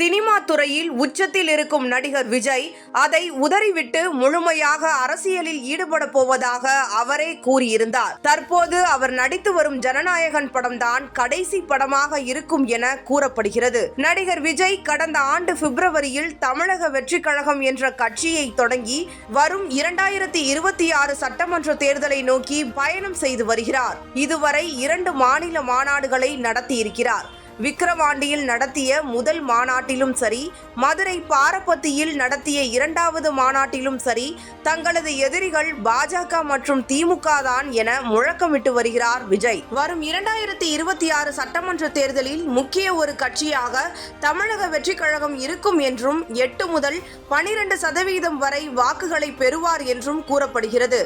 Cinema துறையில் உச்சத்தில் இருக்கும் நடிகர் விஜய் அதை உதறிவிட்டு முழுமையாக அரசியலில் ஈடுபட போவதாக அவரே கூறியிருந்தார். தற்போது அவர் நடித்து வரும் ஜனநாயகன் படம்தான் கடைசி படமாக இருக்கும் என கூறப்படுகிறது. நடிகர் விஜய் கடந்த ஆண்டு பிப்ரவரியில் தமிழக வெற்றிக் கழகம் என்ற கட்சியை தொடங்கி வரும் 2026 சட்டமன்ற தேர்தலை நோக்கி பயணம் செய்து வருகிறார். இதுவரை 2 மாநில மாநாடுகளை நடத்தியிருக்கிறார். விக்கிரவாண்டியில் நடத்திய முதல் மாநாட்டிலும் சரி, மதுரை பாரப்பத்தியில் நடத்திய 2வது மாநாட்டிலும் சரி, தங்களது எதிரிகள் பாஜக மற்றும் திமுக தான் என முழக்கமிட்டு வருகிறார் விஜய். வரும் 2026 சட்டமன்ற தேர்தலில் முக்கிய ஒரு கட்சியாக தமிழக வெற்றிக் கழகம் இருக்கும் என்றும் 8 முதல் 12% வரை வாக்குகளை பெறுவார் என்றும் கூறப்படுகிறது.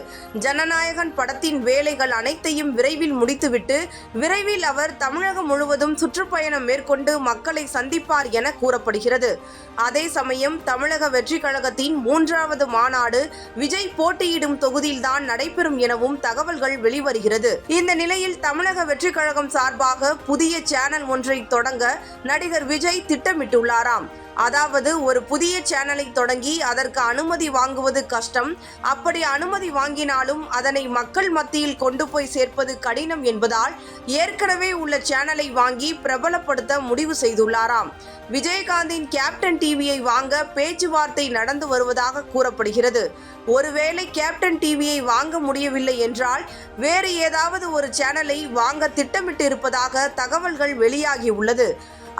ஜனநாயகன் படத்தின் வேலைகள் அனைத்தையும் விரைவில் முடித்துவிட்டு விரைவில் அவர் தமிழகம் முழுவதும் சுற்றுப்பயணம் மேற்கொண்டு மக்களை சந்திப்பார் என கூறப்படுகிறது. அதே சமயம் தமிழக வெற்றிக் கழகத்தின் 3வது மாநாடு விஜய் போட்டியிடும் தொகுதியில்தான் நடைபெறும் எனவும் தகவல்கள் வெளிவருகிறது. இந்த நிலையில் தமிழக வெற்றிக் கழகம் சார்பாக புதிய சேனல் ஒன்றை தொடங்க நடிகர் விஜய் திட்டமிட்டுள்ளாராம். அதாவது ஒரு புதிய சேனலை தொடங்கி அதற்கு அனுமதி வாங்குவது கஷ்டம். அப்படி அனுமதி வாங்கினாலும் அதனை மக்கள் மத்தியில் கொண்டு போய் சேர்ப்பது கடினம் என்பதால் ஏற்கனவே உள்ள சேனலை வாங்கி பிரபலப்படுத்த முடிவு செய்துள்ளாராம். விஜயகாந்தின் கேப்டன் டிவியை வாங்க பேச்சுவார்த்தை நடந்து வருவதாக கூறப்படுகிறது. ஒருவேளை கேப்டன் டிவியை வாங்க முடியவில்லை என்றால் வேறு ஏதாவது ஒரு சேனலை வாங்க திட்டமிட்டு இருப்பதாக தகவல்கள் வெளியாகியுள்ளது.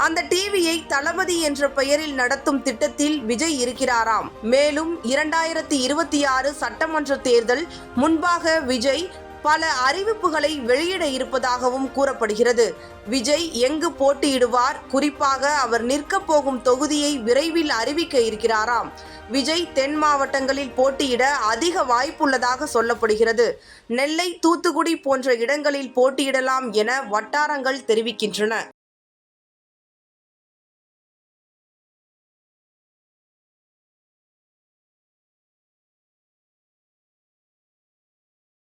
அந்த டிவியை தளபதி என்ற பெயரில் நடத்தும் திட்டத்தில் விஜய் இருக்கிறாராம். மேலும் 2026 சட்டமன்ற தேர்தல் முன்பாக விஜய் பல அறிவிப்புகளை வெளியிட இருப்பதாகவும் கூறப்படுகிறது. விஜய் எங்கு போட்டியிடுவார், குறிப்பாக அவர் நிற்க போகும் தொகுதியை விரைவில் அறிவிக்க இருக்கிறாராம். விஜய் தென் மாவட்டங்களில் போட்டியிட அதிக வாய்ப்புள்ளதாக சொல்லப்படுகிறது. நெல்லை, தூத்துக்குடி போன்ற இடங்களில் போட்டியிடலாம் என வட்டாரங்கள் தெரிவிக்கின்றன.